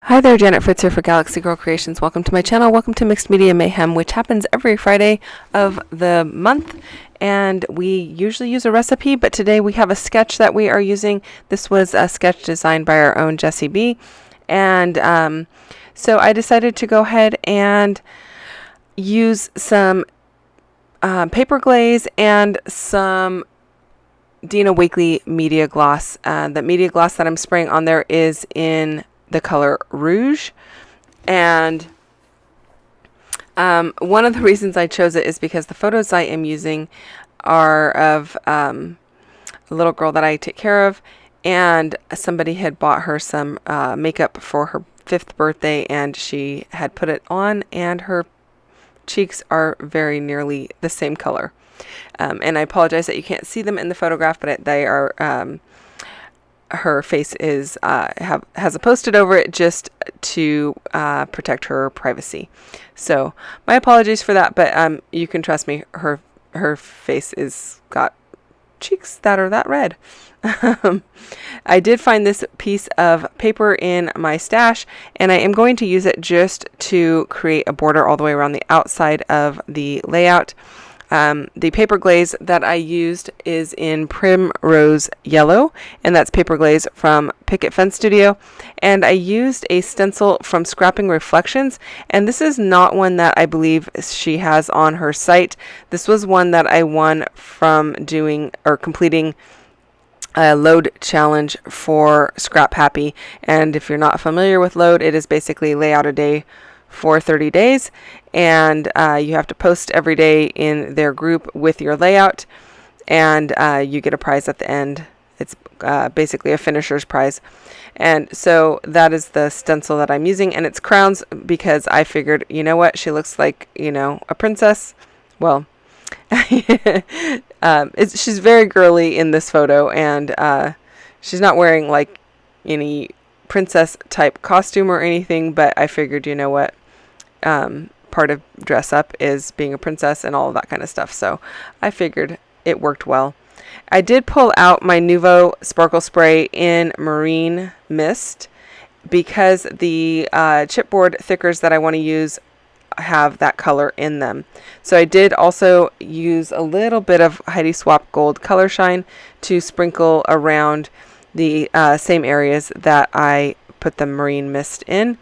Hi there, Janet Fritz here for Galaxy Girl Creations. Welcome to my channel. Welcome to Mixed Media Mayhem, which happens every Friday of the month. And we usually use a recipe, but today we have a sketch that we are using. This was a sketch designed by our own Jessie B. And so I decided to go ahead and use some paper glaze and some Dina Wakley media gloss. The media gloss that I'm spraying on there is in the color Rouge, and one of the reasons I chose it is because the photos I am using are of a little girl that I take care of, and somebody had bought her some makeup for her 5th birthday, and she had put it on, and her cheeks are very nearly the same color. And I apologize that you can't see them in the photograph, but they are her face is has a post-it over it just to protect her privacy. So my apologies for that, but you can trust me, her face is got cheeks that are that red. I did find this piece of paper in my stash, and I am going to use it just to create a border all the way around the outside of the layout. The paper glaze that I used is in Primrose Yellow, and that's paper glaze from Picket Fence Studio. And I used a stencil from Scrapping Reflections, and this is not one that I believe she has on her site. This was one that I won from doing or completing a load challenge for Scrap Happy. And if you're not familiar with load, it is basically lay out a day for 30 days, and you have to post every day in their group with your layout, and you get a prize at the end. It's basically a finisher's prize. And so that is the stencil that I'm using, and it's crowns because I figured, you know what, she looks like, you know, a princess. Well, she's very girly in this photo, and she's not wearing like any princess type costume or anything, but I figured, you know what, part of dress up is being a princess and all of that kind of stuff, so I figured it worked well. I did pull out my Nuvo sparkle spray in Marine Mist because the chipboard thickers that I want to use have that color in them. So I did also use a little bit of Heidi Swapp Gold Color Shine to sprinkle around the same areas that I put the Marine Mist in.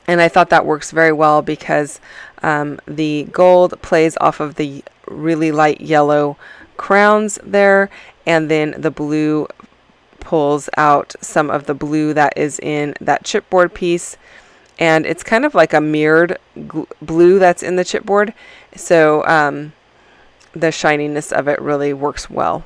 And I thought that works very well because the gold plays off of the really light yellow crowns there, and then the blue pulls out some of the blue that is in that chipboard piece. And it's kind of like a mirrored blue that's in the chipboard. So the shininess of it really works well.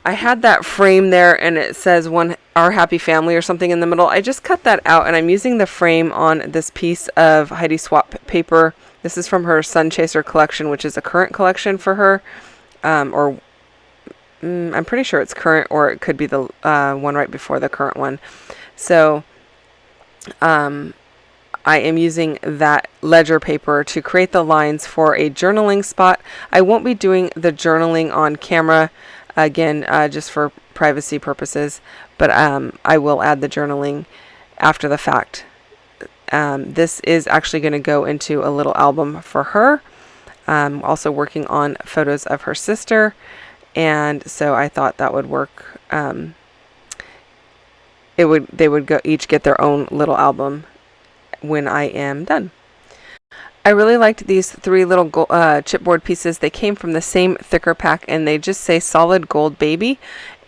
I had that frame there, and it says Our Happy Family or something in the middle. I just cut that out, and I'm using the frame on this piece of Heidi Swapp paper. This is from her Sun Chaser collection, which is a current collection for her. I'm pretty sure it's current, or it could be the one right before the current one. So I am using that ledger paper to create the lines for a journaling spot. I won't be doing the journaling on camera, again, just for privacy purposes, but I will add the journaling after the fact. This is actually going to go into a little album for her. Also working on photos of her sister, and so I thought that would work. They would each get their own little album when I am done. I really liked these 3 little chipboard pieces. They came from the same thicker pack, and they just say Solid Gold Baby.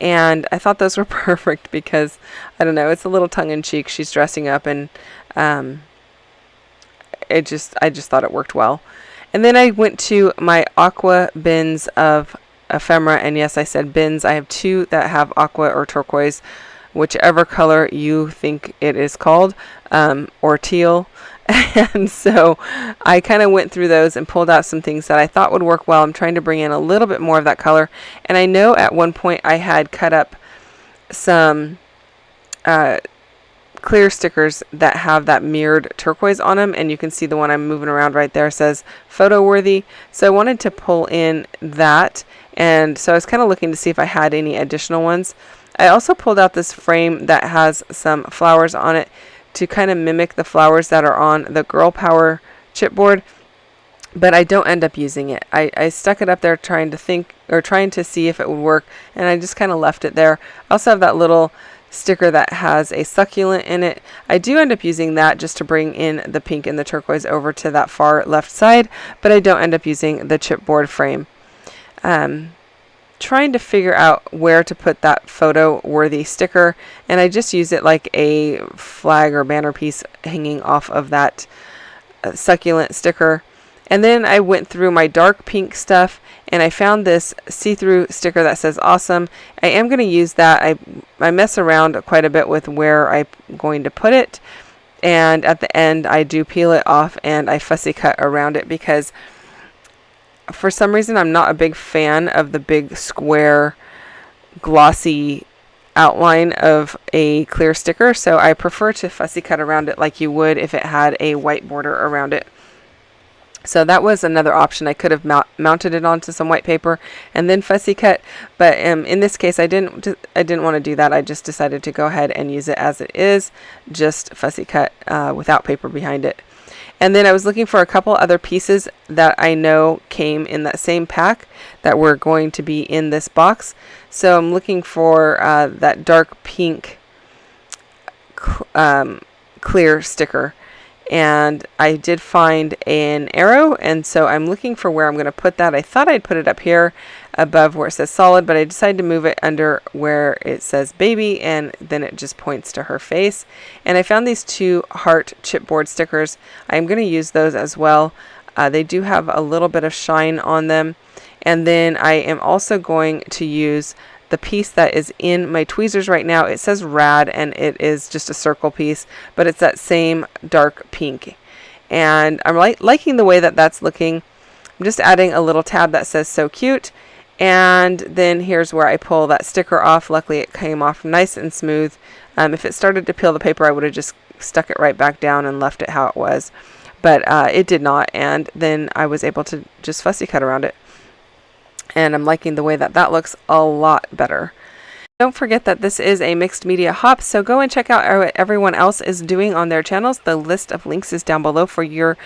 And I thought those were perfect because, I don't know, it's a little tongue-in-cheek. She's dressing up, and I just thought it worked well. And then I went to my aqua bins of ephemera, and yes, I said bins. I have 2 that have aqua or turquoise, whichever color you think it is called, or teal. And so I kind of went through those and pulled out some things that I thought would work well. I'm trying to bring in a little bit more of that color. And I know at one point I had cut up some clear stickers that have that mirrored turquoise on them. And you can see the one I'm moving around right there says photo worthy. So I wanted to pull in that. And so I was kind of looking to see if I had any additional ones. I also pulled out this frame that has some flowers on it to kind of mimic the flowers that are on the Girl Power chipboard, but I don't end up using it. I stuck it up there trying to see if it would work, and I just kind of left it there. I also have that little sticker that has a succulent in it. I do end up using that just to bring in the pink and the turquoise over to that far left side, but I don't end up using the chipboard frame. Trying to figure out where to put that photo worthy sticker, and I just use it like a flag or banner piece hanging off of that succulent sticker. And then I went through my dark pink stuff and I found this see-through sticker that says awesome. I am going to use that. I mess around quite a bit with where I'm going to put it, and at the end I do peel it off and I fussy cut around it, because for some reason I'm not a big fan of the big square glossy outline of a clear sticker, so I prefer to fussy cut around it like you would if it had a white border around it. So that was another option. I could have mounted it onto some white paper and then fussy cut, but in this case I didn't want to do that. I just decided to go ahead and use it as it is, just fussy cut without paper behind it. And then I was looking for a couple other pieces that I know came in that same pack that were going to be in this box. So I'm looking for that dark pink clear sticker. And I did find an arrow, and so I'm looking for where I'm going to put that. I thought I'd put it up here above where it says solid, but I decided to move it under where it says baby, and then it just points to her face. And I found these 2 heart chipboard stickers. I'm going to use those as well. They do have a little bit of shine on them. And then I am also going to use the piece that is in my tweezers right now. It says rad, and it is just a circle piece, but it's that same dark pink. And I'm liking the way that that's looking. I'm just adding a little tab that says so cute. And then here's where I pull that sticker off. Luckily it came off nice and smooth. If it started to peel the paper, I would have just stuck it right back down and left it how it was. But it did not, and then I was able to just fussy cut around it. And I'm liking the way that that looks a lot better. Don't forget that this is a mixed media hop, so go and check out what everyone else is doing on their channels. The list of links is down below for your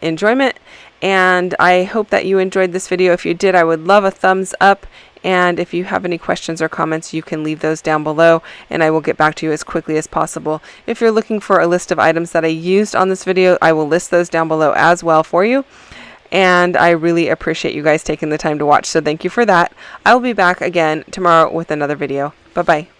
enjoyment. And I hope that you enjoyed this video. If you did, I would love a thumbs up. And if you have any questions or comments, you can leave those down below, and I will get back to you as quickly as possible. If you're looking for a list of items that I used on this video, I will list those down below as well for you. And I really appreciate you guys taking the time to watch, so thank you for that. I will be back again tomorrow with another video. Bye-bye.